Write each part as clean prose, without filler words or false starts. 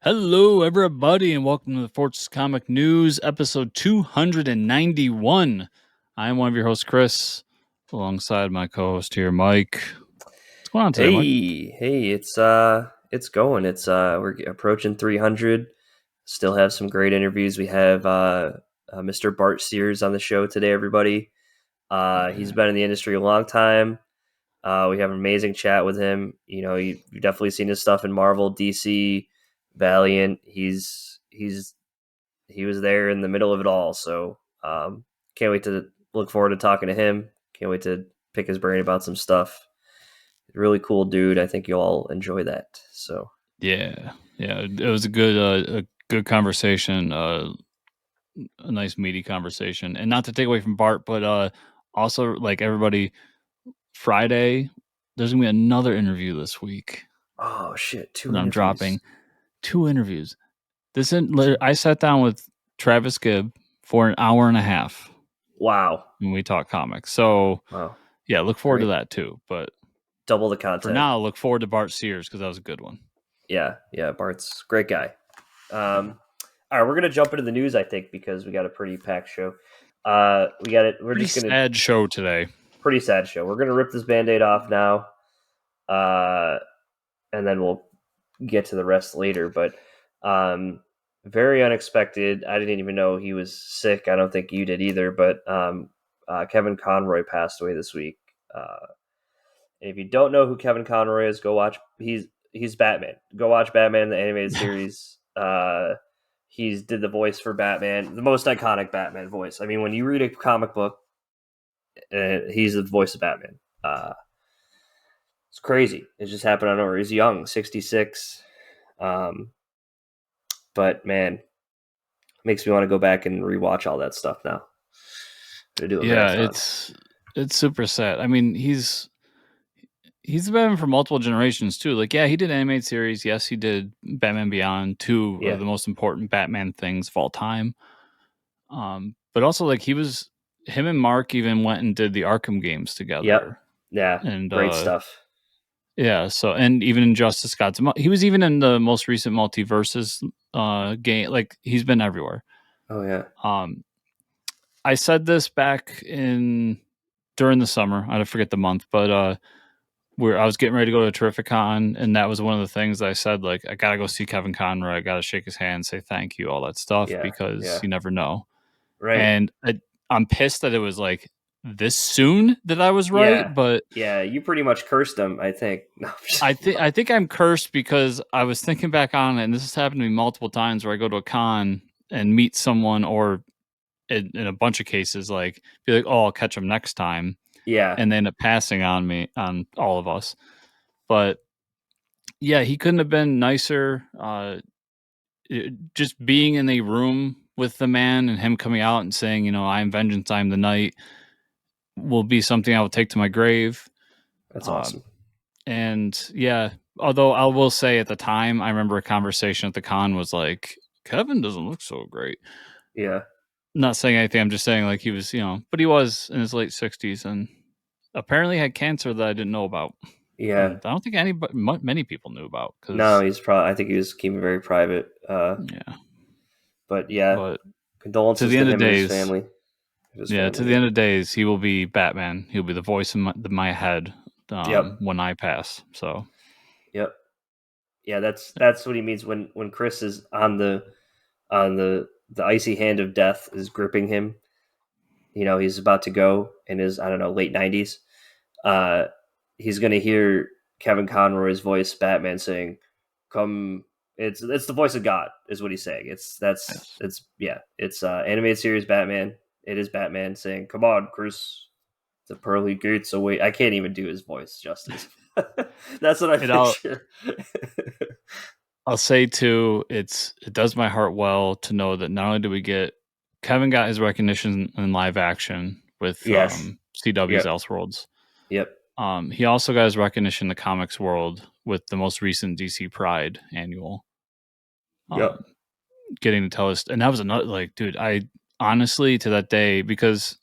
Hello, everybody, and welcome to the Fortress Comic News, episode 291. I am one of your hosts, Chris, alongside my co-host here, Mike. What's going on today, Mike? Hey, it's going. We're approaching 300. Still have some great interviews. We have Mr. Bart Sears on the show today, everybody. He's been in the industry a long time. We have an amazing chat with him. You know, you've definitely seen his stuff in Marvel, DC, Valiant. He was there in the middle of it all. So can't wait to look forward to talking to him. Can't wait to pick his brain about some stuff. Really cool dude. I think you'll all enjoy that. So Yeah, it was a good conversation, a nice meaty conversation, and not to take away from Bart, but also like everybody, Friday there's gonna be another interview this week. oh shit, That I'm dropping 2 interviews. I sat down with Travis Gibb for an hour and a half. Wow. When we talk comics. So, Wow. yeah, look forward to Great. that too. But Double the content. for now, look forward to Bart Sears because that was a good one. Yeah, Bart's a great guy. All right, we're gonna jump into the news, I think, because we got a pretty packed show. We got it. We're Pretty just gonna sad show today. Pretty sad show. We're gonna rip this Band-Aid off now, and then we'll get to the rest later. But very unexpected. I didn't even know he was sick. I don't think you did either. But Kevin Conroy passed away this week. And if you don't know who Kevin Conroy is, go watch. He's Batman. Go watch Batman the animated series. He's did the voice for Batman, the most iconic Batman voice. I mean, when you read a comic book, he's the voice of Batman. It's crazy. It just happened out of nowhere. He's young, 66. But man, makes me want to go back and rewatch all that stuff now. It's super sad. I mean, he's Batman for multiple generations too. Like, yeah, he did animated series. Yes, he did Batman Beyond, two of the most important Batman things of all time. But also, like, him and Mark even went and did the Arkham games together. Yep. Yeah. And great stuff. Yeah. So, and even Injustice Gods, he was even in the most recent Multiverses game. Like, he's been everywhere. Oh yeah. I said this back during the summer. I forget the month, but I was getting ready to go to Terrificon, and that was one of the things I said. Like, I gotta go see Kevin Conroy. I gotta shake his hand, say thank you, all that stuff, because you never know. Right. And I'm pissed that it was like this soon that I was right, but you pretty much cursed him. I think. No, I think I'm cursed because I was thinking back on it, and this has happened to me multiple times where I go to a con and meet someone, or in a bunch of cases, like, be like, oh, I'll catch him next time. Yeah. And they end up passing on all of us. But yeah, he couldn't have been nicer. Just being in a room with the man and him coming out and saying, I am vengeance, I am the night, will be something I will take to my grave. That's awesome. And yeah, although I will say at the time, I remember a conversation at the con was like, Kevin doesn't look so great. Yeah. Not saying anything. I'm just saying, like, he was, but he was in his late 60s and apparently had cancer that I didn't know about. Yeah. And I don't think many people knew about. No, I think he was keeping very private. Yeah. But yeah, but condolences to him and his family. To the end of days, he will be Batman. He'll be the voice in my head when I pass. So. Yep. Yeah, that's what he means when Chris is on the icy hand of death is gripping him. He's about to go in his, I don't know, late 90s. He's going to hear Kevin Conroy's voice, Batman, saying, "Come." It's the voice of God, is what he's saying. It's animated series Batman. It is Batman saying, "Come on, Chris, the pearly gates await." I can't even do his voice justice. That's what I picture. I'll say too, it does my heart well to know that not only do we get Kevin got his recognition in live action with CW's Elseworlds. Yep. He also got his recognition in the comics world with the most recent DC Pride annual. Yep. Getting to tell us, and that was another, like, dude, I honestly, to that day, because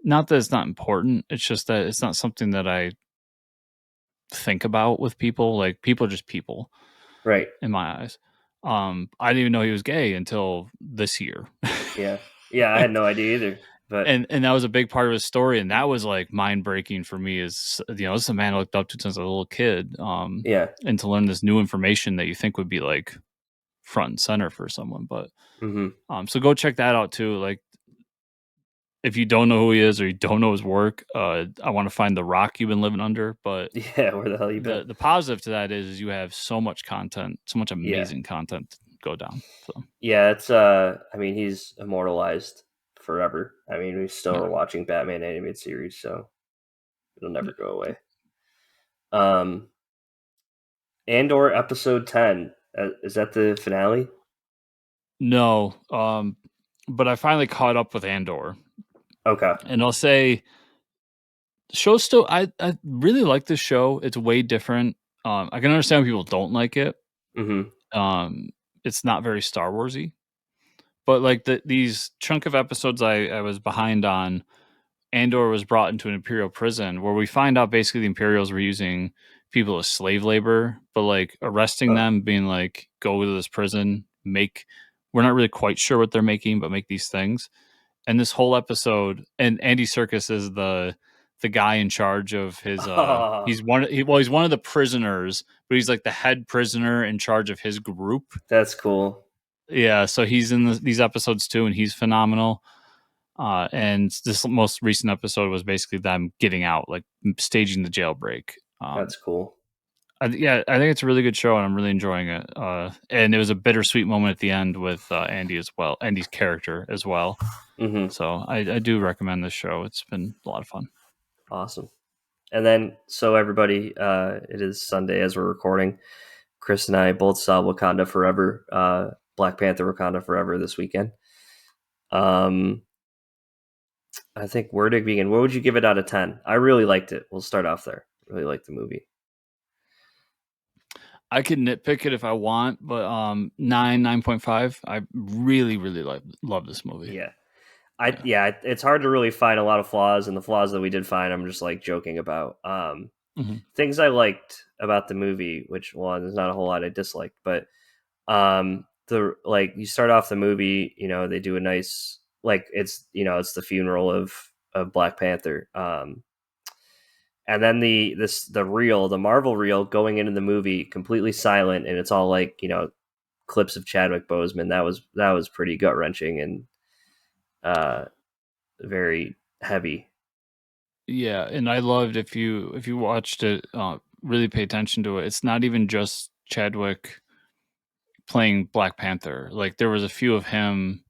not that it's not important, it's just that it's not something that I think about with people. Like, people are just people, right? In my eyes. I didn't even know he was gay until this year. Yeah, yeah, I had no idea either. But And that was a big part of his story, and that was like mind breaking for me. Is this is a man I looked up to since I was a little kid, yeah, and to learn this new information that you think would be like front and center for someone. But hmm so go check that out too. Like if you don't know who he is or you don't know his work, I want to find the rock you've been living under. But yeah. Where the hell you been? the positive to that is you have so much content, so much Yeah, amazing content to go down. So yeah. It's I mean, he's immortalized forever. I mean, we still are yeah. watching Batman animated series, so it'll never Yeah. go away. Um, Andor episode 10. Is that the finale? No, but I finally caught up with Andor, Okay. and I'll say the show's still. I really like this show. It's way different. I can understand when people don't like it. hmm Um, it's not very Star Warsy, but like these chunk of episodes I was behind on. Andor was brought into an Imperial prison where we find out basically the Imperials were using people as slave labor, but like arresting Oh. them, being like, go to this prison, make. We're not really quite sure what they're making, but make these things. And this whole episode, and Andy Serkis is the guy in charge of his Oh, he's one of the prisoners, but he's like the head prisoner in charge of his group. that's cool. Yeah, so he's in these episodes too, and he's phenomenal. And this most recent episode was basically them getting out, like staging the jailbreak. That's cool. Yeah, I think it's a really good show, and I'm really enjoying it. And it was a bittersweet moment at the end with Andy as well, Andy's character as well. hmm So I do recommend this show. It's been a lot of fun. Awesome. And then, so everybody, it is Sunday as we're recording. Chris and I both saw Wakanda Forever, Black Panther Wakanda Forever this weekend. Um, I think where to begin? What would you give it out of 10? I really liked it. We'll start off there. Really liked the movie. I could nitpick it if I want, but 9.5. I really love this movie. Yeah. Yeah. It's hard to really find a lot of flaws, and the flaws that we did find, I'm just like joking about. Mm-hmm. Things I liked about the movie, which one there's not a whole lot I disliked, but the like you start off the movie, they do a nice like it's the funeral of Black Panther. And then the Marvel reel going into the movie completely silent, and it's all like clips of Chadwick Boseman. That was pretty gut wrenching and uh very heavy. Yeah, and I loved if you watched it, really pay attention to it. It's not even just Chadwick playing Black Panther. Like there was a few of him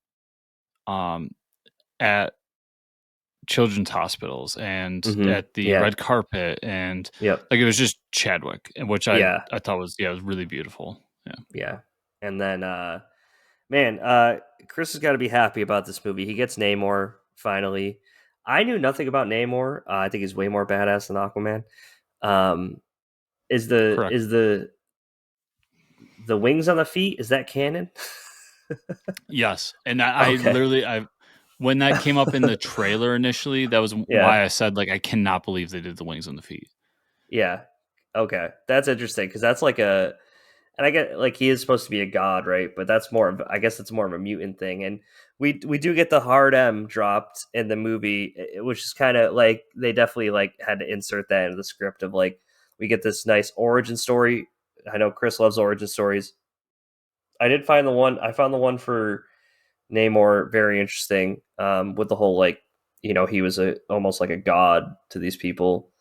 um, at children's hospitals and at the Yeah. red carpet, and Yep. like it was just Chadwick, and which Yeah. I thought was it was really beautiful. Yeah, Yeah. And then man, Chris has got to be happy about this movie. He gets Namor finally. I knew nothing about Namor. I think he's way more badass than Aquaman. Um, is the correct. is the wings on the feet? Is that canon? Yes, and I Okay. literally I when that came up in the trailer initially, that was Yeah. why I said like I cannot believe they did the wings on the feet. Yeah. Okay. That's interesting because that's like and I get like he is supposed to be a god, right? But that's more of I guess it's more of a mutant thing. And we do get the hard M dropped in the movie, which is kind of like they definitely like had to insert that into the script of like we get this nice origin story. I know Chris loves origin stories. I found the one for Namor very interesting, with the whole like he was a almost like a god to these people.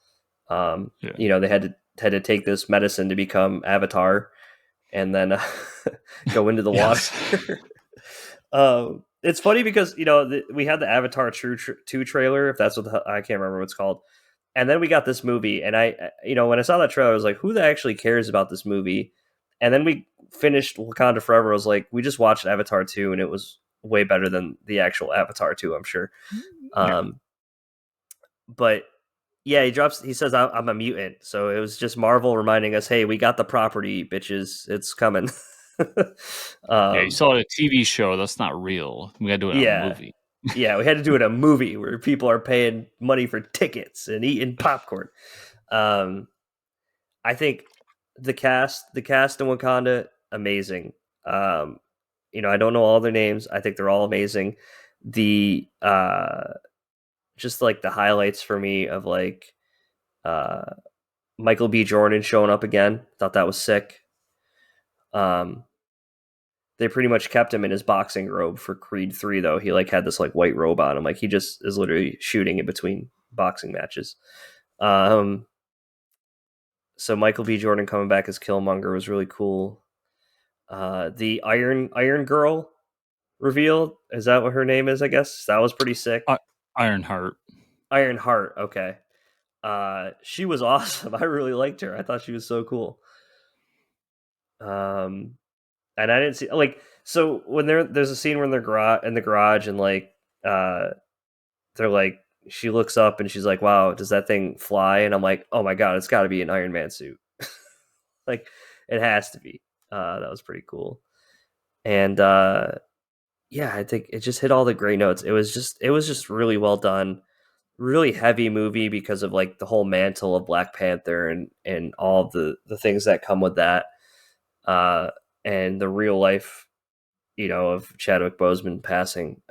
Yeah. They had to take this medicine to become Avatar, and then go into the water. Yes. It's funny because we had the Avatar 2 trailer, if that's what I can't remember what it's called, and then we got this movie, and when I saw that trailer, I was like, who actually cares about this movie? And then we finished Wakanda Forever. I was like, we just watched Avatar 2, and it was way better than the actual Avatar 2, I'm sure. Yeah. But yeah, he says I'm a mutant, so it was just Marvel reminding us, hey, we got the property, bitches, it's coming. Yeah, you um, saw it a TV show. That's not real. We got to do it on a yeah, movie. yeah, we had to do it a movie where people are paying money for tickets and eating popcorn. Um, I think the cast in Wakanda, amazing. Um, I don't know all their names. I think they're all amazing. The just like the highlights for me of like uh Michael B. Jordan showing up again. Thought that was sick. Um, they pretty much kept him in his boxing robe for Creed 3 though. He like had this like white robe on him. Like he just is literally shooting in between boxing matches. Um, so Michael B. Jordan coming back as Killmonger was really cool. The Iron Girl reveal, is that what her name is? I guess that was pretty sick. Ironheart. Ironheart. Okay. She was awesome. I really liked her. I thought she was so cool. And I didn't see like so when there's a scene when they're in the garage and like uh they're like she looks up and she's like, "Wow, does that thing fly?" And I'm like, "Oh my god, it's got to be an Iron Man suit." Like it has to be. That was pretty cool. And yeah, I think it just hit all the great notes. It was just really well done. Really heavy movie because of like the whole mantle of Black Panther and all the things that come with that. Uh and the real life, of Chadwick Boseman passing.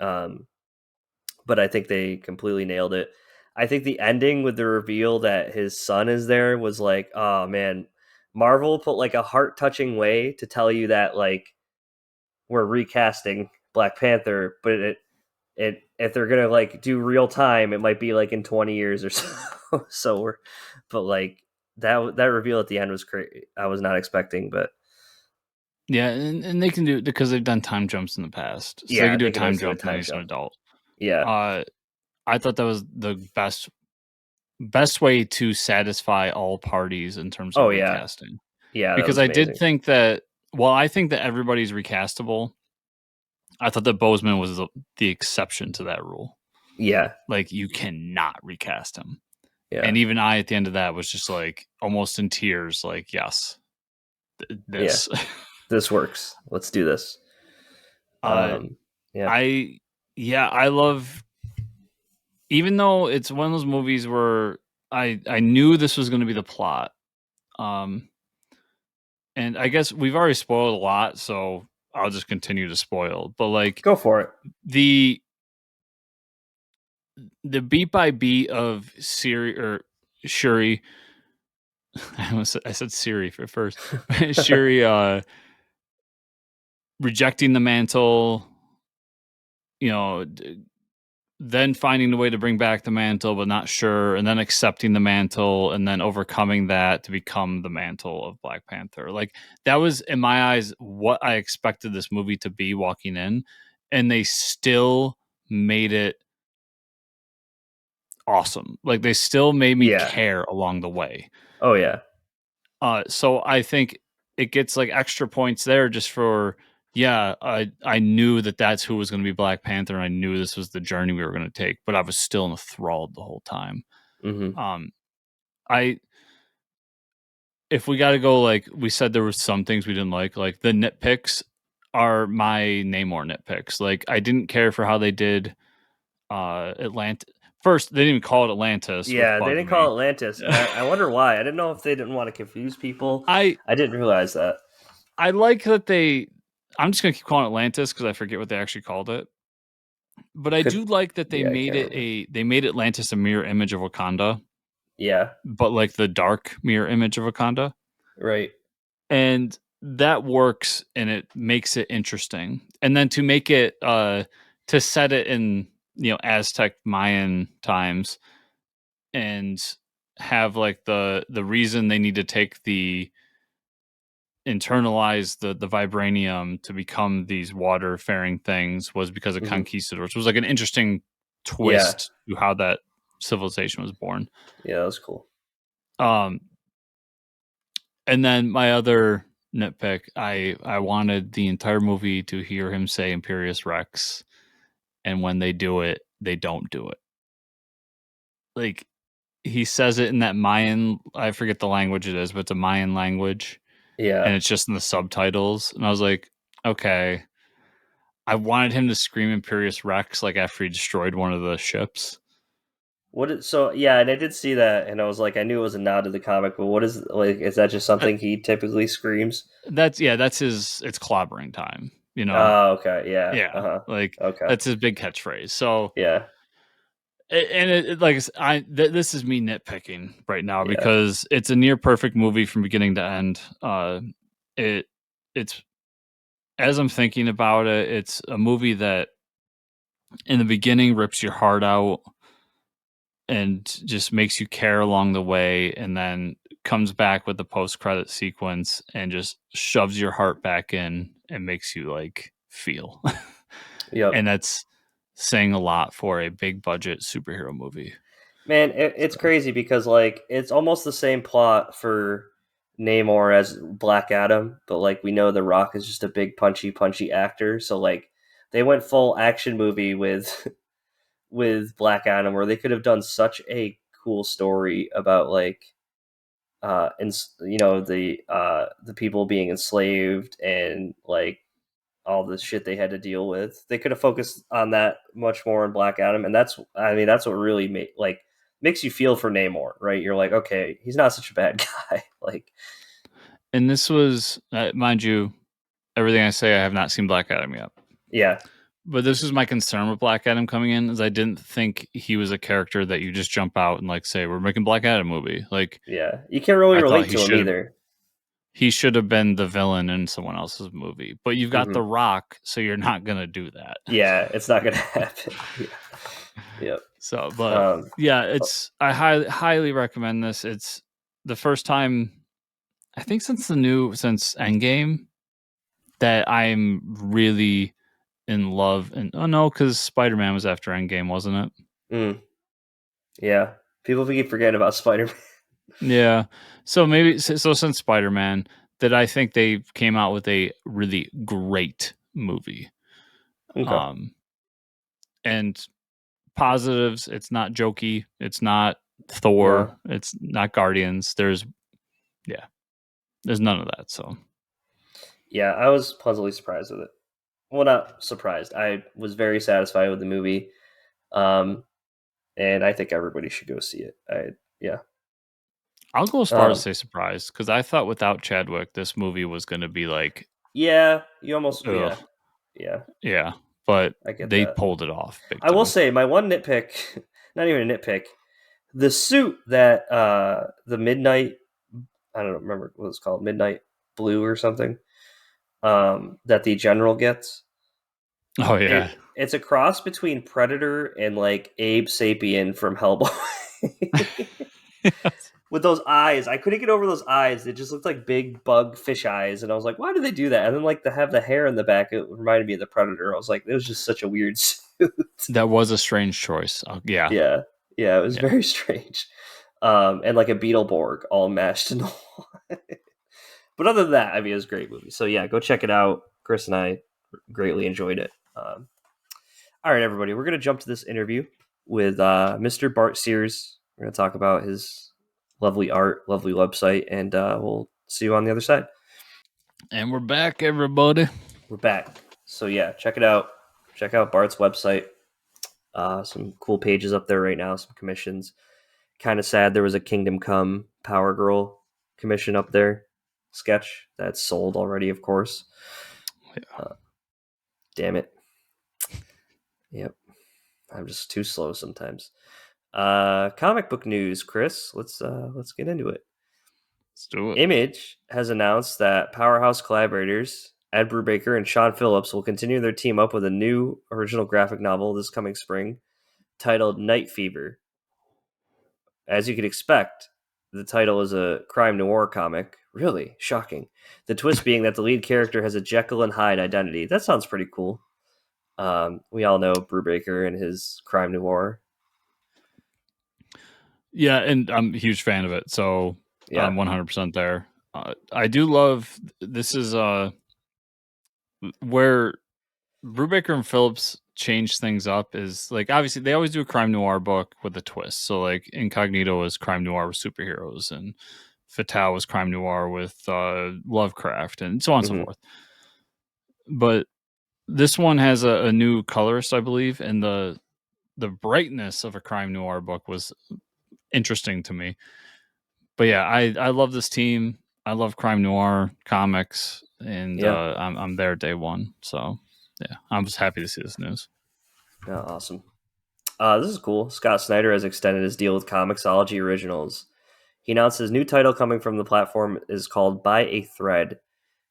But I think they completely nailed it. I think the ending with the reveal that his son is there was like, oh man, Marvel put like a heart touching way to tell you that like we're recasting Black Panther, but it if they're gonna like do real time, it might be like in 20 years or so. So but like that reveal at the end was crazy. I was not expecting, but Yeah, and they can do it because they've done time jumps in the past, so they yeah, can do they a can time always do a jump when time he's an jump. adult. Yeah, Uh, I thought that was the best way to satisfy all parties in terms of oh yeah, recasting. yeah, that Because was I did amazing. think that while I think that everybody's recastable, I thought that Bozeman was the exception to that rule. Yeah, Like you cannot recast him. yeah, And even I at the end of that was just like almost in tears, like, yes, yeah. this. This works. Let's do this. uh Um, yeah. I yeah, I love, even though it's one of those movies where I knew this was going to be the plot. Um, and I guess we've already spoiled a lot, so I'll just continue to spoil. But like Go for it. the beat by beat of Siri or Shuri, I said Siri for first. Shuri rejecting the mantle, you know, then finding a way to bring back the mantle, but not sure, and then accepting the mantle, and then overcoming that to become the mantle of Black Panther. Like that was, in my eyes, what I expected this movie to be walking in, and they still made it awesome. Like they still made me Yeah. care along the way. Oh yeah. So I think it gets like extra points there just for, yeah, I knew that that's who was going to be Black Panther, and I knew this was the journey we were going to take, but I was still enthralled the whole time. Mm-hmm. Um, I if we got to go, like we said, there were some things we didn't like the nitpicks are my Namor nitpicks. Like I didn't care for how they did Atlanta. First, they didn't even call it Atlantis, which Yeah, they bugged didn't call me. it Atlantis, and I wonder why. I didn't know if they didn't want to confuse people. I I didn't realize that. I like that they. I'm just gonna keep calling it Atlantis because I forget what they actually called it. But I Could do like that Yeah, I can't remember. they made Atlantis a mirror image of Wakanda, Yeah. but like the dark mirror image of Wakanda. Right. And that works and it makes it interesting. And then to make it to set it in, Aztec Mayan times and have like the reason they need to take the internalize the vibranium to become these water faring things was because of Mm-hmm. conquistadors. It was like an interesting Yeah. twist to how that civilization was born. Yeah, that was cool. Um, and then my other nitpick, I wanted the entire movie to hear him say Imperious Rex, and when they do it, they don't do it. Like he says it in that Mayan, I forget the language it is, but it's a Mayan language, and Yeah. it's just in the subtitles. And I was like, okay. I wanted him to scream Imperious Rex like after he destroyed one of the ships. Yeah, and I did see that, and I was like, I knew it was a nod to the comic, but what is like? Is that just something he typically screams? That's his. It's clobbering time. Oh, okay, yeah, Yeah, like okay, that's his big catchphrase. So, yeah, and like this is me nitpicking right now yeah, because it's a near perfect movie from beginning to end. It it's as I'm thinking about it, it's a movie that in the beginning rips your heart out and just makes you care along the way, and then comes back with the post credit sequence and just shoves your heart back in and makes you like feel. yep. And that's saying a lot for a big budget superhero movie. Man, it's So, crazy because like it's almost the same plot for Namor as Black Adam, but like we know The Rock is just a big punchy actor, so like they went full action movie with with Black Adam, where they could have done such a cool story about like and the people being enslaved and like all the shit they had to deal with. They could have focused on that much more in Black Adam, and that's what really makes you feel for Namor, right? You're like, okay, he's not such a bad guy. Like, and this was, mind you, everything I say, I have not seen Black Adam yet. yeah, But this was my concern with Black Adam coming in, is I didn't think he was a character that you just jump out and like say we're making Black Adam movie. Like yeah, you can't really I thought relate to him either. he should have been the villain in someone else's movie. But you've got The Hmm. Rock, so you're not gonna do that. Yeah, it's not gonna happen. Yeah, yep. So, but Um, yeah, it's I highly recommend this. It's the first time I think since Endgame that I'm really in love. And oh no, because Spider-Man was after Endgame, wasn't it? mm, yeah, people keep forgetting about Spider Man. Yeah. So maybe so since Spider-Man, that I think they came out with a really great movie. Okay. Um, and positives, it's not jokey, it's not Thor, No. it's not Guardians. Yeah, there's none of that. So Yeah, I was pleasantly surprised with it. Well, not surprised. I was very satisfied with the movie, um, and I think everybody should go see it. Yeah, I'll go as far as um, say surprised because I thought without Chadwick, this movie was going to be like, yeah. You almost ugh, yeah. yeah. But I get they that. pulled it off big I will time. say my one nitpick, not even a nitpick, the suit that the Midnight, I don't remember what it's called, Midnight Blue or something, that the general gets. Oh yeah, It's a cross between Predator and like Abe Sapien from Hellboy. With those eyes, I couldn't get over those eyes. It just looked like big bug fish eyes, and I was like, "Why do they do that?" And then like to have the hair in the back, it reminded me of the Predator. I was like, "It was just such a weird suit." that was a strange choice. Yeah, Yeah, yeah, it was yeah. very strange. And like a Beetleborg all mashed into one. But other than that, I mean, it was a great movie. So yeah, go check it out. Chris and I greatly enjoyed it. All right, everybody, we're gonna jump to this interview with Mr. Bart Sears. We're gonna talk about his lovely art, lovely website, and we'll see you on the other side. And we're back, everybody. We're back. So yeah, check it out. Check out Bart's website. Some cool pages up there right now. Some commissions. Kind of sad there was a Kingdom Come Power Girl commission up there. Sketch that's sold already, of course. Yeah. Uh, damn it. Yep, I'm just too slow sometimes. Comic book news, Chris. Let's get into it. Let's do it. Image has announced that Powerhouse collaborators Ed Brubaker and Sean Phillips will continue their team up with a new original graphic novel this coming spring titled Night Fever. As you could expect, the title is a crime noir comic. Really shocking. The twist being that the lead character has a Jekyll and Hyde identity. That sounds pretty cool. We all know Brubaker and his crime noir. Yeah, and I'm a huge fan of it, so I'm Yeah. 100% there. I do love this is where Brubaker and Phillips change things up is like obviously they always do a crime noir book with a twist. So like Incognito was crime noir with superheroes, and Fatale was crime noir with Lovecraft, and so on and so Hmm. forth. But this one has a new colorist, I believe, and the brightness of a crime noir book was interesting to me. But yeah, I love this team. I love crime noir comics, and Yeah. I'm there day one. So yeah, I'm just happy to see this news. Yeah, awesome. This is cool. Scott Snyder has extended his deal with Comixology Originals. He announced his new title coming from the platform is called By a Thread.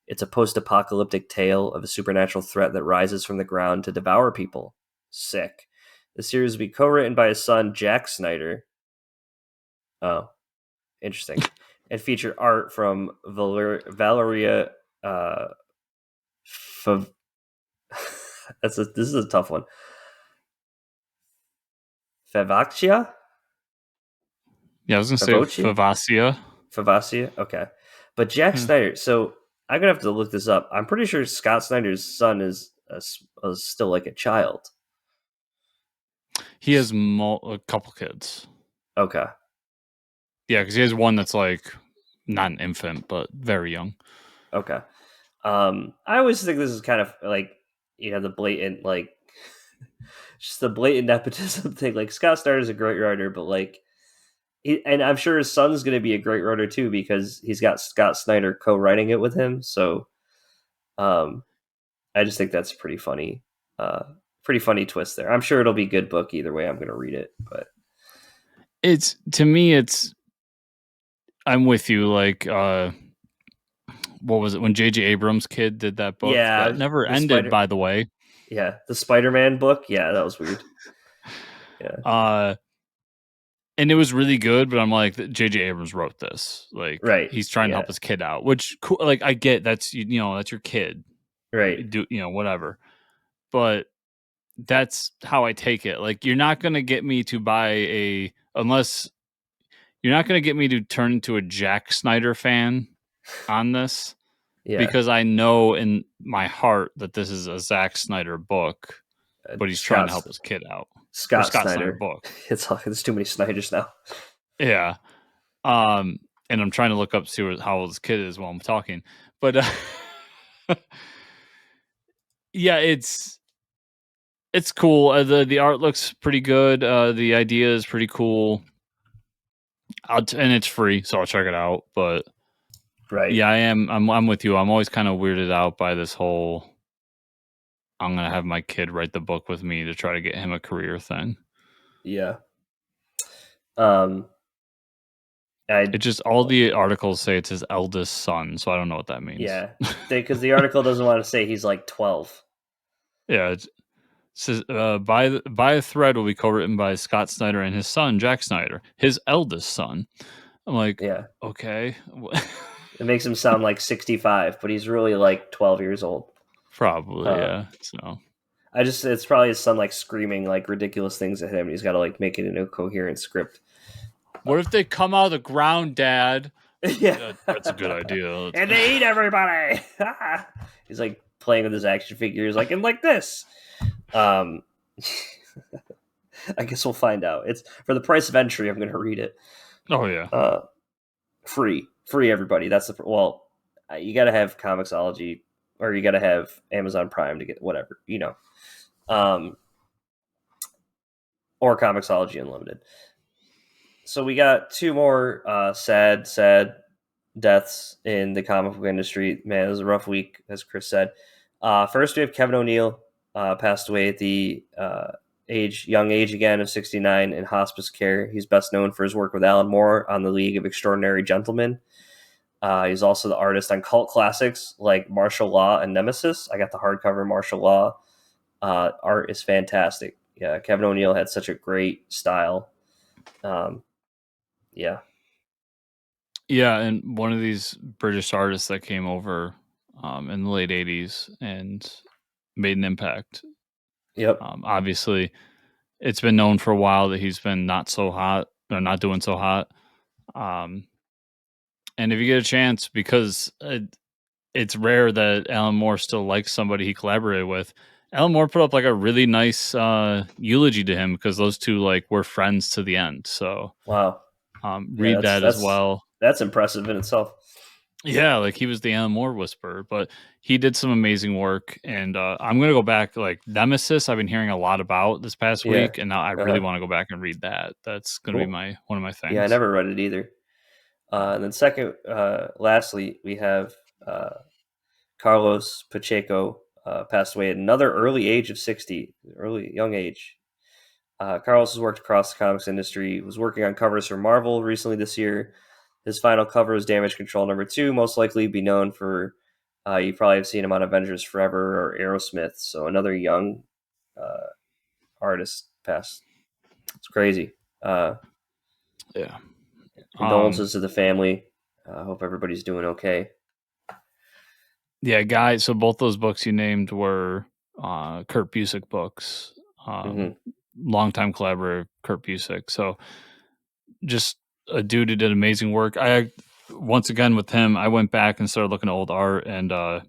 It's a post-apocalyptic tale of a supernatural threat that rises from the ground to devour people. Sick. The series will be co-written by his son, Jack Snyder. Oh, interesting. And feature art from Valeria Fav- this is a tough one. Favaccia? Yeah, I was gonna say Favocci? Favacia. Favacia? Okay. But Jack Yeah. Snyder, so I'm going to have to look this up. I'm pretty sure Scott Snyder's son is still like a child. He has a couple kids. Okay. Yeah, because he has one that's like not an infant, but very young. Okay. I always think this is kind of like, the blatant, like, just the blatant nepotism thing. Like, Scott Snyder's a great writer, but like, and I'm sure his son's going to be a great writer too because he's got Scott Snyder co-writing it with him. So, um, I just think that's pretty funny twist there. I'm sure it'll be a good book either way. I'm going to read it, but It's to me, it's I'm with you. Like, what was it when J.J. Abrams' kid did that book? That yeah, never ended, by the way. the Spider-Man book. Yeah, that was weird. Yeah, And it was really good, but I'm like, J.J. Abrams wrote this. Like, right. he's trying to Yeah, help his kid out, which, like, I get that's that's your kid, right. do whatever. But that's how I take it. Like, you're not gonna get me to unless you're not gonna get me to turn into a Jack Snyder fan on this, Yeah, because I know in my heart that this is a Zack Snyder book, but he's trying to help his kid out. Or Scott Scott Snyder Snyder. book. It's too many Snyders now. Yeah. And I'm trying to look up see how old his kid is while I'm talking. But yeah, it's cool. The art looks pretty good. The idea is pretty cool. And it's free, so I'll check it out. But Right. yeah, I'm with you. I'm always kind of weirded out by this whole I'm gonna have my kid write the book with me to try to get him a career thing. Yeah. Um. It just all the articles say it's his eldest son, so I don't know what that means. Yeah, because the article doesn't want to say he's like 12. Yeah, it says by a thread will be co-written by Scott Snyder and his son Jack Snyder, his eldest son. I'm like, Yeah, okay, it makes him sound like 65, but he's really like 12 years old. probably Uh, yeah. So it's probably his son like screaming like ridiculous things at him, and he's got to like make it into a coherent script. what if they come out of the ground, Dad? Yeah, That's a good idea. And they eat everybody. He's like playing with his action figures, like and like this. Um, I guess we'll find out. It's for the price of entry. I'm going to read it. Oh yeah, Free, everybody. That's you got to have Comixology or you got to have Amazon Prime to get whatever um, or Comixology Unlimited. So we got two more sad deaths in the comic book industry. Man, it was a rough week, as Chris said. First, we have Kevin O'Neill, passed away at the young age again of 69 in hospice care. He's best known for his work with Alan Moore on the League of Extraordinary Gentlemen. He's also the artist on cult classics like Martial Law and Nemesis. I got the hardcover Martial Law. Art is fantastic. Yeah, Kevin O'Neill had such a great style. Yeah. yeah, and one of these British artists that came over in the late '80s and made an impact. Yep. Obviously, it's been known for a while that he's been not so hot or not doing so hot. And if you get a chance, because it's rare that Alan Moore still likes somebody he collaborated with. Alan Moore put up like a really nice eulogy to him because those two like were friends to the end. So Wow. Yeah, read that as well. that's impressive in itself. Yeah, like he was the Alan Moore whisperer, but he did some amazing work. And I'm gonna go back, like Nemesis. I've been hearing a lot about this past Yeah. week, and now I really Uh-huh. want to go back and read that. That's gonna be Cool. my one of my Yeah, I things. never read it either. And then second, lastly, we have Carlos Pacheco passed away at another early age of 60, early young age. Carlos has worked across the comics industry. Was working on covers for Marvel recently this year. His final cover was Damage Control #2. Most likely be known for you probably have seen him on Avengers Forever or Aerosmith. So another young uh, artist passed. It's crazy. Yeah. Condolences to the family. I hope everybody's doing okay. Yeah, guys. So both those books you named were Kurt Busiek books. Hmm. Longtime collaborator Kurt Busiek. So just a dude who did amazing work. I once again with him, I went back and started looking at old art, and I'm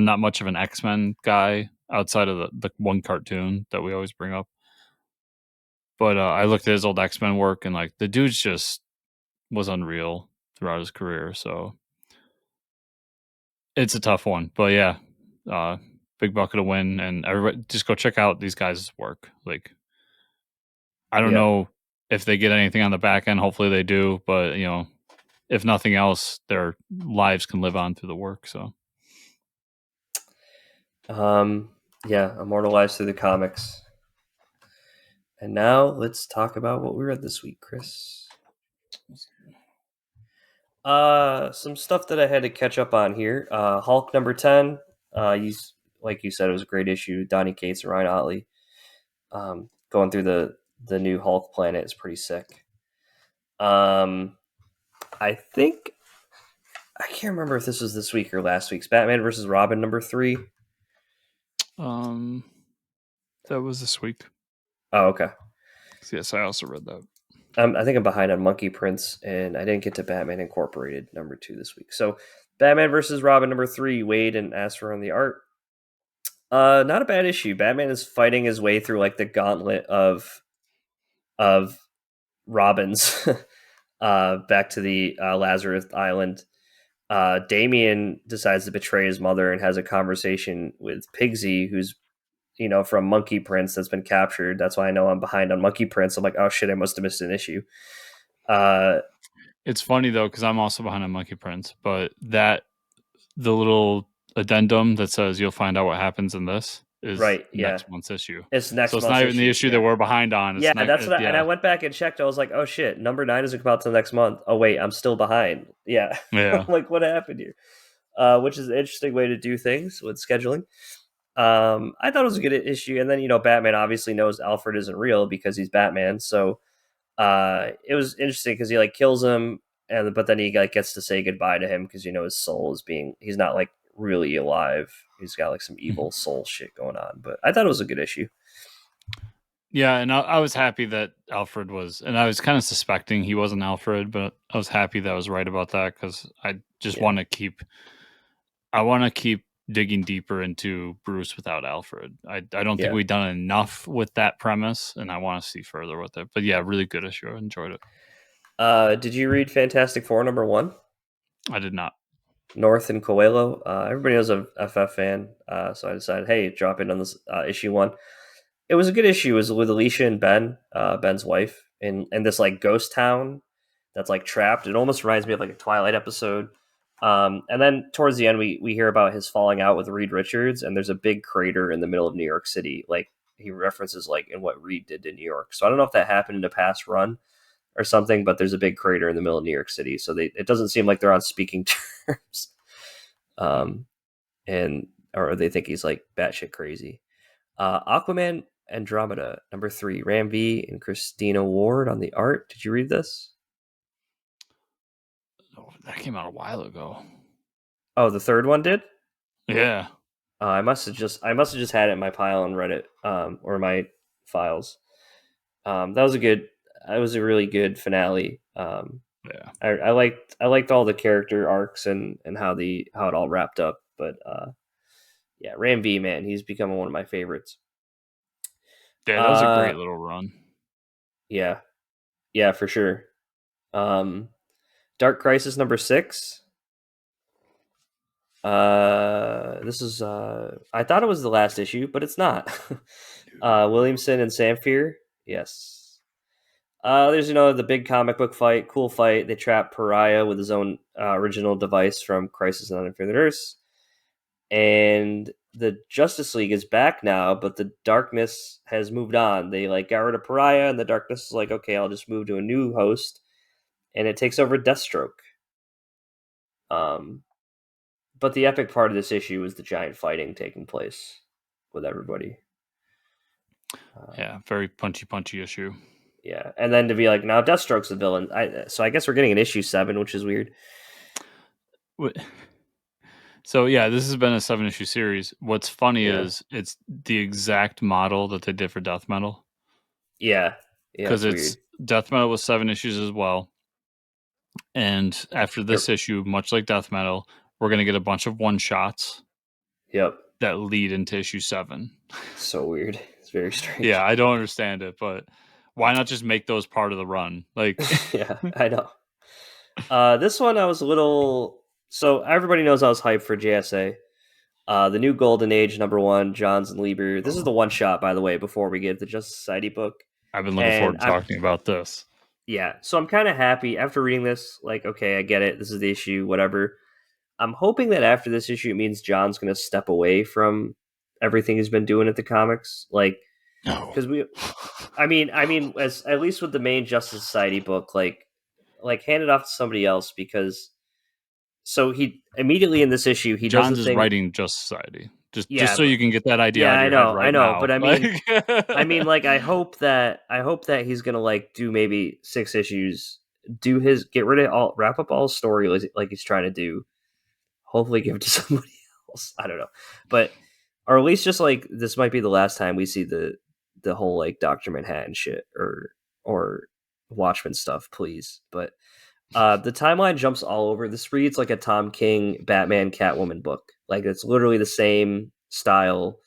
not much of an X-Men guy outside of the one cartoon that we always bring up. But I looked at his old X-Men work, and like the dude's just was unreal throughout his career. So it's a tough one, but yeah, uh, big bucket of win, and everybody just go check out these guys' work. Like I don't Yeah. know if they get anything on the back end. Hopefully they do, but if nothing else, their lives can live on through the work. So Um, yeah, immortalized through the comics. And now let's talk about what we read this week, Chris. Some stuff that I had to catch up on here. Hulk #10. Like you said, it was a great issue. Donny Cates and Ryan Otley. Going through the new Hulk planet is pretty sick. I think I can't remember if this was this week or last week's Batman versus Robin #3. um, that was this week. Oh, okay. Yes, I also read that. I think I'm behind on Monkey Prince, and I didn't get to Batman Incorporated #2 this week. So, Batman versus Robin #3, Wade and Asfer on the art. Not a bad issue. Batman is fighting his way through like the gauntlet of Robins, back to the Lazarus Island. Damien decides to betray his mother and has a conversation with Pigsy, who's from Monkey Prince that's been captured. That's why I know I'm behind on Monkey Prince. I'm like, oh shit, I must have missed an issue. Uh, It's funny though because I'm also behind on Monkey Prince, but the little addendum that says you'll find out what happens in this is right, yeah, next month's issue. it's So next it's not month's even the issue. issue that Yeah, we're behind on. It's yeah, not. that's what. And I Yeah, went back and checked. I was like, oh shit, #9 isn't about till next month. Oh wait, I'm still behind. Yeah, yeah. like what happened here? Which is an interesting way to do things with scheduling. I thought it was a good issue, and then Batman obviously knows Alfred isn't real because he's Batman. So it was interesting because he like kills him, and but then he like gets to say goodbye to him because his soul is he's not like really alive. He's got like some evil soul shit going on. But I thought it was a good issue. Yeah, and I was happy that Alfred was, and I was kind of suspecting he wasn't Alfred, but I was happy that I was right about that because I just Yeah, I want to keep digging deeper into Bruce without Alfred. I don't think yeah. we've done enough with that premise, and I want to see further with it. But yeah, really good issue. I enjoyed it. Did you read Fantastic Four #1? I did not. North and Coelho. Everybody knows a FF fan, so I decided, hey, drop in on this issue 1. It was a good issue. It was with Alicia and Ben, Ben's wife, in this like ghost town that's like trapped. It almost reminds me of like a Twilight episode. And then towards the end, we hear about his falling out with Reed Richards, and there's a big crater in the middle of New York City. Like he references like in what Reed did to New York. So I don't know if that happened in a past run or something, but there's a big crater in the middle of New York City. So it doesn't seem like they're on speaking terms. Um, and or they think he's like batshit crazy. Aquaman Andromeda #3, Ram V and Christina Ward on the art. Did you read this? Oh, that came out a while ago. Oh, the third one did. Yeah. I must have just had it in my pile and read it, or my files. That was a good. That was a really good finale. Yeah. I liked all the character arcs and how it all wrapped up. But yeah, Ram V, man, he's becoming one of my favorites. Yeah, that was a Uh, great little run. yeah, yeah, for sure. Um, Dark Crisis #6. This is I thought it was the last issue, but it's not. Williamson and Samphire. Yes. There's the big comic book fight, cool fight. They trap Pariah with his own original device from Crisis on Infinite Earths, and the Justice League is back now, but the darkness has moved on. They got rid of Pariah, and the darkness is like, okay, I'll just move to a new host, and it takes over Deathstroke. But the epic part of this issue is the giant fighting taking place with everybody. Yeah, very punchy issue. Yeah, and then to be like, now Deathstroke's the villain. So I guess we're getting an issue 7, which is weird. So yeah, this has been a 7-issue series. What's funny is it's the exact model that they did for Death Metal. Yeah, because it's weird. Death Metal was 7 issues as well. And after this issue, much like Death Metal, we're going to get a bunch of one-shots. Yep. That lead into issue 7. So weird. It's very strange. Yeah, I don't understand it, but why not just make those part of the run? Yeah, I know. This one I was a little. So everybody knows I was hyped for JSA. The new Golden Age #1, Johns and Lieber. This is the one shot, by the way, before we get the Justice Society book. I've been looking forward to talking about this. Yeah, so I'm kind of happy after reading this. Okay, I get it. This is the issue, whatever. I'm hoping that after this issue, it means John's going to step away from everything he's been doing at the comics. Because I mean, as at least with the main Justice Society book, hand it off to somebody else because. So he immediately in this issue John's is writing Justice Society. Just so you can get that idea. Yeah, out of your head right I know. now. But I hope that he's gonna do maybe 6 issues, get rid of wrap up all his story like he's trying to do. Hopefully, give it to somebody else. I don't know, but or at least just this might be the last time we see the whole Dr. Manhattan shit or Watchmen stuff, please. But. The timeline jumps all over. This reads like a Tom King Batman Catwoman book. It's literally the same style.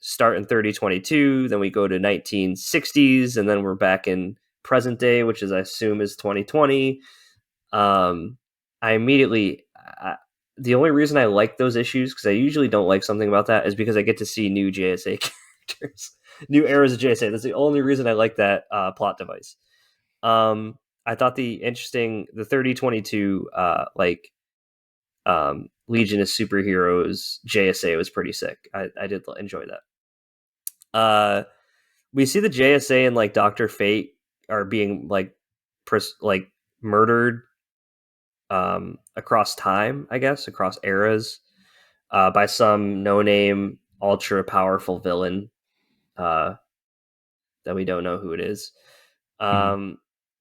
Start in 3022, then we go to 1960s, and then we're back in present day, which is I assume is 2020. I immediately the only reason I like those issues, because I usually don't like something about that, is because I get to see new JSA characters, new eras of JSA. That's the only reason I like that plot device. I thought the 3022 Legion of Superheroes JSA was pretty sick. I did enjoy that. We see the JSA and Dr. Fate are being murdered across time, I guess, across eras by some no-name ultra powerful villain that we don't know who it is.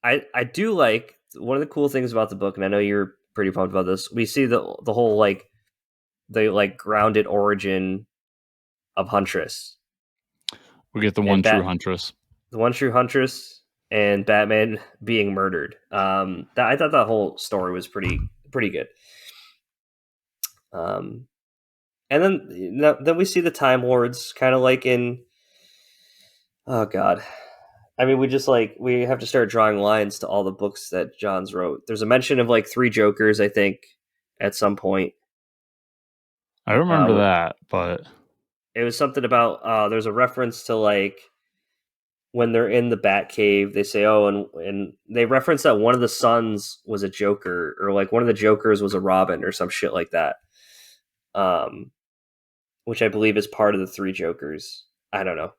I do like one of the cool things about the book, and I know you're pretty pumped about this. We see the whole the grounded origin of Huntress. We get the one true Huntress. The one true Huntress and Batman being murdered. I thought that whole story was pretty good. And then we see the Time Lords kind of in. Oh God. I mean, we have to start drawing lines to all the books that Johns wrote. There's a mention of 3 Jokers, I think, at some point. I remember that, but it was something about there's a reference to when they're in the Batcave, they say, and they reference that one of the sons was a Joker, or one of the Jokers was a Robin, or some shit like that. Which I believe is part of the 3 Jokers. I don't know.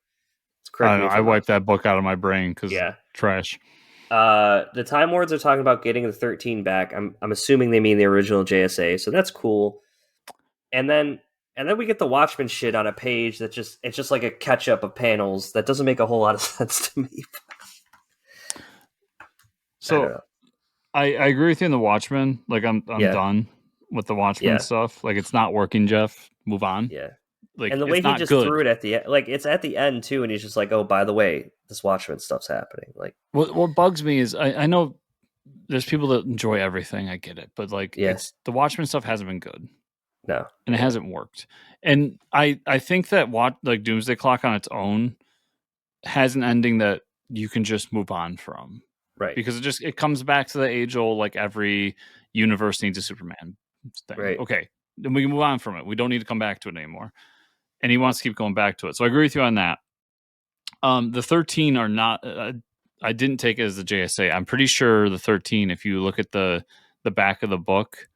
I wiped that book out of my brain because trash. The Time Lords are talking about getting the 13 back. I'm assuming they mean the original JSA, so that's cool. And then we get the Watchmen shit on a page it's just like a catch up of panels that doesn't make a whole lot of sense to me. So I agree with you in the Watchmen. I'm done with the Watchmen stuff. It's not working, Jeff. Move on. Yeah. And the way he just threw it at the end, it's at the end too, and he's just oh, by the way, this Watchmen stuff's happening. What bugs me is I know there's people that enjoy everything. I get it, but it's the Watchmen stuff hasn't been good. No, and it hasn't worked. And I think that Doomsday Clock on its own has an ending that you can just move on from, right? Because it comes back to the age old every universe needs a Superman thing. Right. Okay, then we can move on from it. We don't need to come back to it anymore. And he wants to keep going back to it. So I agree with you on that. The 13 are not. I didn't take it as the JSA. I'm pretty sure the 13. If you look at the back of the book,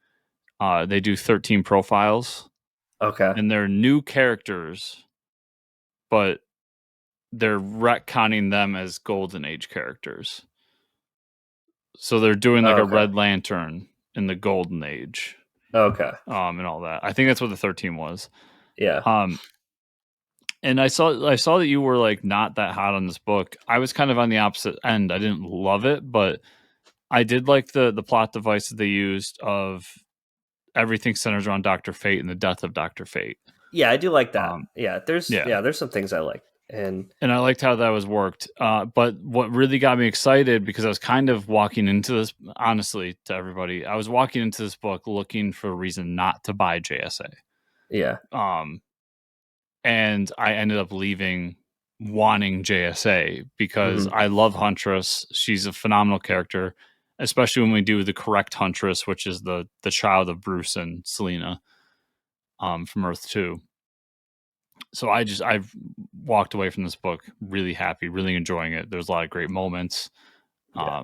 they do 13 profiles. Okay. And they're new characters, but they're retconning them as Golden Age characters. So they're doing like a Red Lantern in the Golden Age. Okay. And all that. I think that's what the 13 was. Yeah. And I saw that you were like not that hot on this book. I was kind of on the opposite end. I didn't love it, but I did like the plot device that they used of everything centers around Dr. Fate and the death of Dr. Fate. Yeah, I do like that. There's some things I like. And I liked how that was worked. But what really got me excited, because I was kind of walking into this, honestly, to everybody, I was walking into this book looking for a reason not to buy JSA. Yeah. And I ended up leaving wanting JSA because I love Huntress. She's a phenomenal character, especially when we do the correct Huntress, which is the child of Bruce and Selena from Earth 2. So I've walked away from this book really happy, really enjoying it. There's a lot of great moments. Yeah.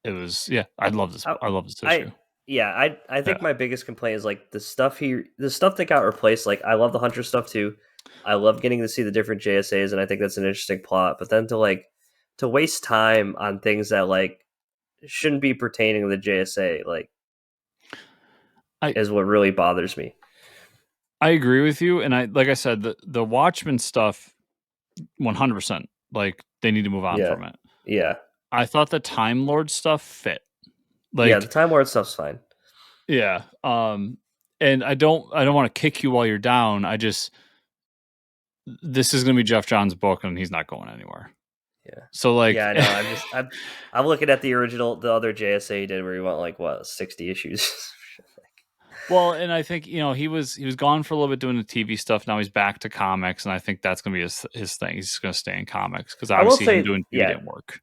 It was, I love this. I love this issue. I think my biggest complaint is like the stuff that got replaced. Like I love the Hunter stuff too. I love getting to see the different JSAs, and I think that's an interesting plot. But then to waste time on things that like shouldn't be pertaining to the JSA, like is what really bothers me. I agree with you, and like I said, the Watchmen stuff, 100%. Like they need to move on from it. Yeah. I thought the Time Lord stuff fit. Like, the Time Lord stuff's fine. Yeah. And I don't want to kick you while you're down. This is going to be Jeff Johns' book, and he's not going anywhere. Yeah. So like, yeah, I know. I'm looking at the other JSA he did where he went like 60 issues. Well, and I think he was gone for a little bit doing the TV stuff. Now he's back to comics, and I think that's going to be his thing. He's just going to stay in comics because obviously him doing TV didn't work.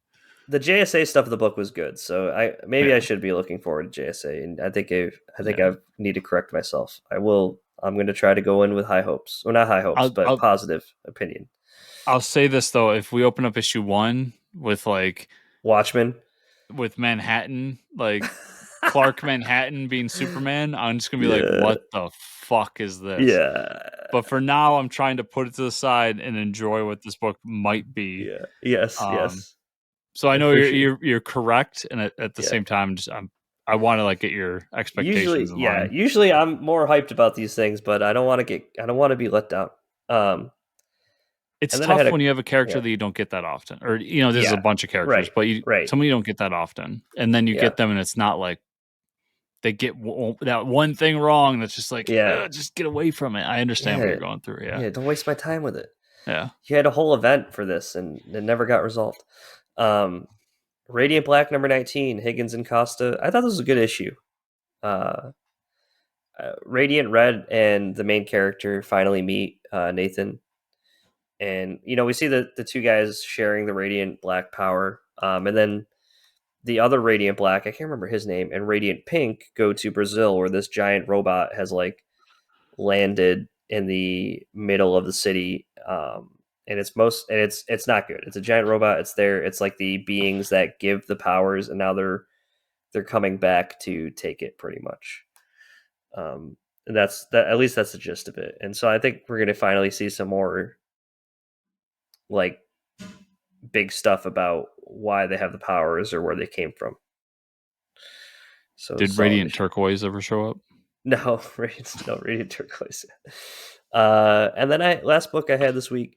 The JSA stuff of the book was good, so I should be looking forward to JSA, and I think I need to correct myself. I'm going to try to go in with high hopes. Well, not high hopes, but positive opinion. I'll say this though: if we open up issue 1 with like Watchmen, with Manhattan, like Clark Manhattan being Superman, I'm just gonna be like, what the fuck is this? Yeah. But for now, I'm trying to put it to the side and enjoy what this book might be. Yeah. Yes. Yes. So I know you're correct, and at the same time, I want to like get your expectations. Usually I'm more hyped about these things, but I don't want to be let down. It's tough when you have a character that you don't get that often, or there's a bunch of characters, but somebody you don't get that often, and then you get them, and it's not like they get that one thing wrong that's just like, just get away from it. I understand what you're going through. Yeah, don't waste my time with it. Yeah, you had a whole event for this, and it never got resolved. Radiant Black number 19, Higgins and Costa. I thought this was a good issue. Radiant Red and the main character finally meet, Nathan. And, we see the two guys sharing the Radiant Black power. And then the other Radiant Black, I can't remember his name, and Radiant Pink go to Brazil, where this giant robot has like landed in the middle of the city. And it's not good. It's a giant robot. It's like the beings that give the powers, and now they're coming back to take it pretty much. And that's at least that's the gist of it. And so I think we're going to finally see some more like big stuff about why they have the powers or where they came from. So did Radiant Turquoise ever show up? No, Radiant Turquoise. And then last book I had this week,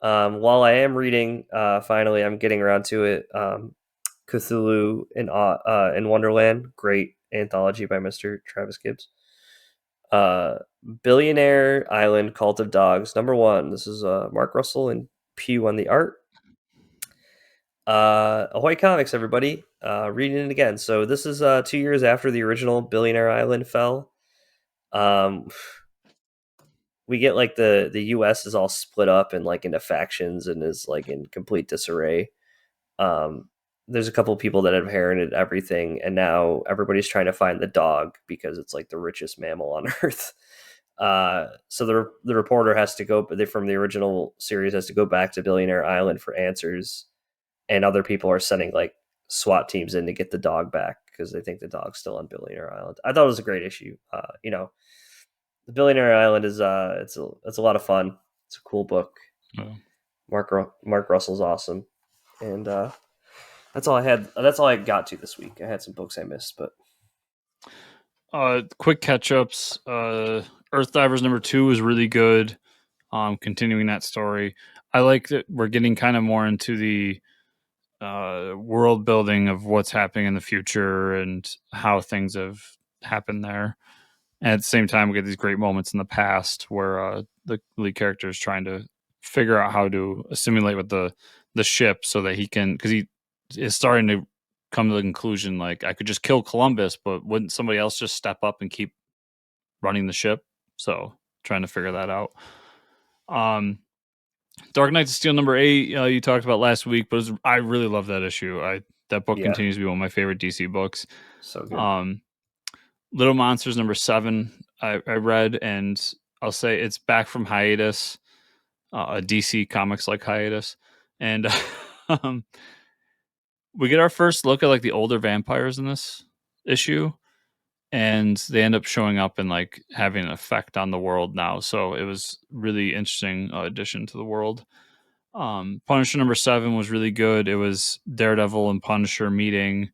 while I am reading, finally I'm getting around to it. Cthulhu in Wonderland, great anthology by Mr. Travis Gibbs. Billionaire Island, Cult of Dogs, number 1. This is Mark Russell and Pew on the art. Ahoy Comics, everybody. Reading it again. So this is 2 years after the original Billionaire Island fell. We get like the US is all split up and like into factions and is like in complete disarray. there's a couple people that have inherited everything, and now everybody's trying to find the dog because it's like the richest mammal on Earth. So the reporter has to go, from the original series, has to go back to Billionaire Island for answers, and other people are sending like SWAT teams in to get the dog back because they think the dog's still on Billionaire Island. I thought it was a great issue. The Billionaire Island is it's a lot of fun. It's a cool book. Oh. Mark Russell's awesome, and that's all I had. That's all I got to this week. I had some books I missed, but quick catch ups. Earth Divers #2 is really good. Continuing that story, I like that we're getting kind of more into the world building of what's happening in the future and how things have happened there. And at the same time, we get these great moments in the past where the lead character is trying to figure out how to assimilate with the ship so that he can, because he is starting to come to the conclusion like, I could just kill Columbus, but wouldn't somebody else just step up and keep running the ship? So trying to figure that out. Dark Knights of Steel #8, you talked about last week, but I really love that issue. That book continues to be one of my favorite DC books. So good. Little Monsters #7, I read, and I'll say it's back from hiatus, a DC Comics like hiatus, and we get our first look at like the older vampires in this issue, and they end up showing up and like having an effect on the world now. So it was really interesting addition to the world. Punisher #7 was really good. It was Daredevil and Punisher meeting,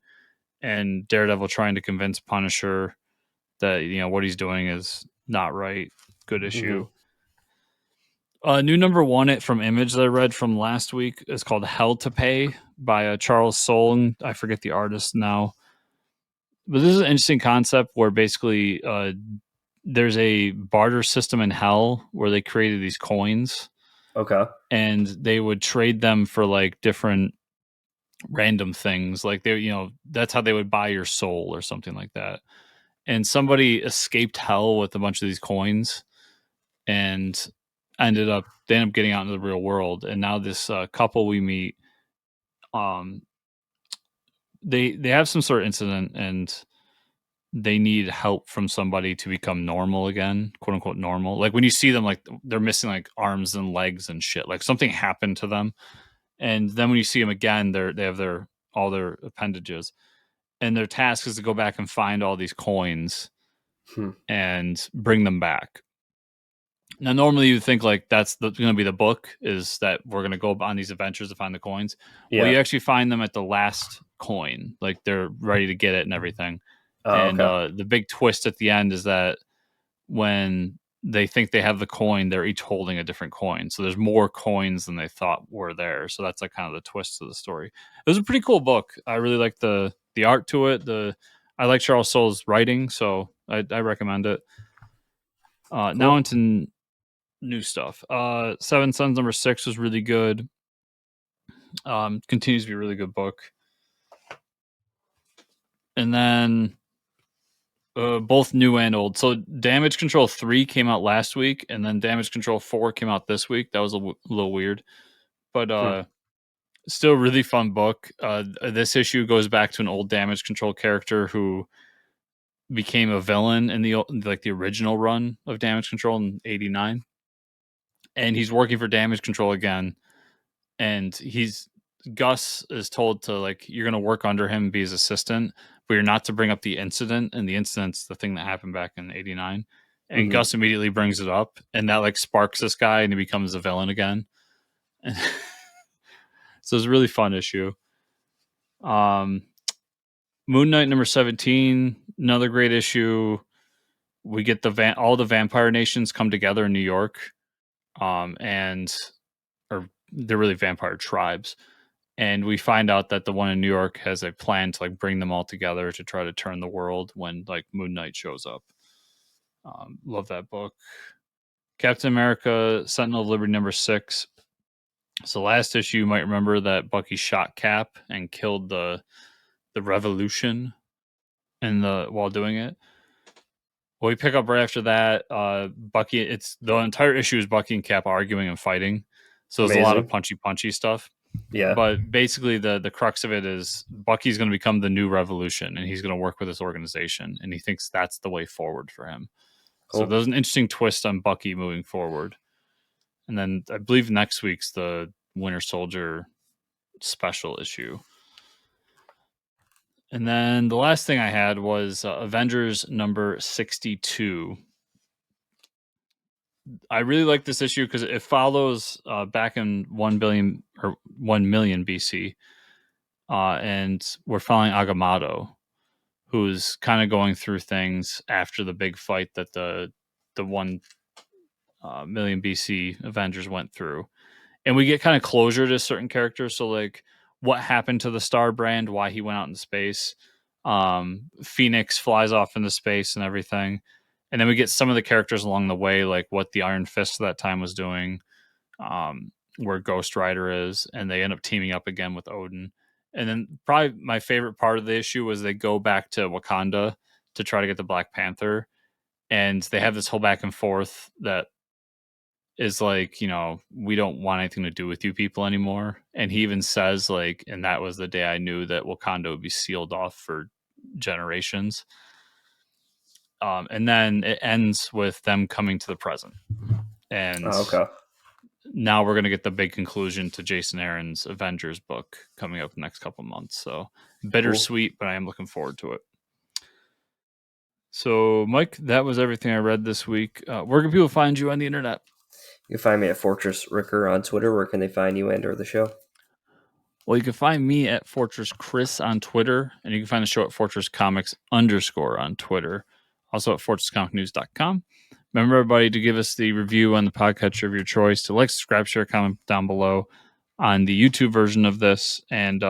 and Daredevil trying to convince Punisher that what he's doing is not right. Good issue. New #1 from Image that I read from last week is called Hell to Pay by Charles Soule. I forget the artist now. But this is an interesting concept where basically there's a barter system in hell where they created these coins. Okay. And they would trade them for like different random things. Like that's how they would buy your soul or something like that. And somebody escaped hell with a bunch of these coins and they ended up getting out into the real world. And now this couple we meet, they have some sort of incident and they need help from somebody to become normal again, quote unquote normal. Like when you see them, like they're missing like arms and legs and shit. Like something happened to them, and then when you see them again, they have all their appendages, and their task is to go back and find all these coins and bring them back. Now, normally you think like that's going to be the book, is that we're going to go on these adventures to find the coins. Yeah. Well, you actually find them at the last coin, like they're ready to get it and everything. And the big twist at the end is that when they think they have the coin, they're each holding a different coin. So there's more coins than they thought were there. So that's like kind of the twist of the story. It was a pretty cool book. I really like the art to it. I like Charles Soule's writing, so I recommend it. Cool. Now into new stuff. Seven Sons #6 was really good. Continues to be a really good book. And then both new and old. So Damage Control 3 came out last week, and then Damage Control 4 came out this week. That was a little weird, but still a really fun book. This issue goes back to an old Damage Control character who became a villain in the original run of Damage Control in '89, and he's working for Damage Control again. And Gus is told to you're going to work under him and be his assistant, but you're not to bring up the incident. And the incident's the thing that happened back in '89. And Gus immediately brings it up, and that sparks this guy, and he becomes a villain again. So it's a really fun issue. Moon Knight #17, another great issue. We get all the vampire nations come together in New York, and they're really vampire tribes. And we find out that the one in New York has a plan to bring them all together to try to turn the world when Moon Knight shows up. Love that book. Captain America, Sentinel of Liberty #6. So last issue, you might remember that Bucky shot Cap and killed the Revolution while doing it. Well, we pick up right after that. Bucky, the entire issue is Bucky and Cap arguing and fighting. So there's a lot of punchy stuff. Yeah. But basically, the crux of it is Bucky's going to become the new Revolution, and he's going to work with this organization, and he thinks that's the way forward for him. So Cool. there's an interesting twist on Bucky moving forward. And then I believe next week's the Winter Soldier special issue. And then the last thing I had was Avengers number 62. I really like this issue because it follows back in 1 billion or 1 million BC. And we're following Agamotto, who's kind of going through things after the big fight that the 1 million BC Avengers went through. And we get kind of closure to certain characters. So, like, what happened to the Star Brand, why he went out into space. Phoenix flies off into space and everything. And then we get some of the characters along the way, like what the Iron Fist at that time was doing, where Ghost Rider is, and they end up teaming up again with Odin. And then probably my favorite part of the issue was they go back to Wakanda to try to get the Black Panther. And they have this whole back and forth that is like, we don't want anything to do with you people anymore. And he even says, like, and that was the day I knew that Wakanda would be sealed off for generations. And then it ends with them coming to the present. And now we're going to get the big conclusion to Jason Aaron's Avengers book coming up the next couple months. So bittersweet, but I am looking forward to it. So, Mike, that was everything I read this week. Where can people find you on the internet? You can find me at Fortress Ricker on Twitter. Where can they find you and or the show? Well, you can find me at Fortress Chris on Twitter, and you can find the show at Fortress Comics _ on Twitter. Also at FortressComicNews.com. Remember, everybody, to give us the review on the podcatcher of your choice, to like, subscribe, share, comment down below on the YouTube version of this. And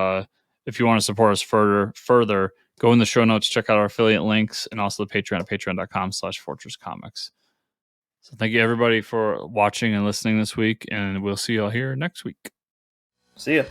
if you want to support us further, go in the show notes, check out our affiliate links, and also the Patreon at patreon.com/FortressComics. So thank you, everybody, for watching and listening this week, and we'll see you all here next week. See ya.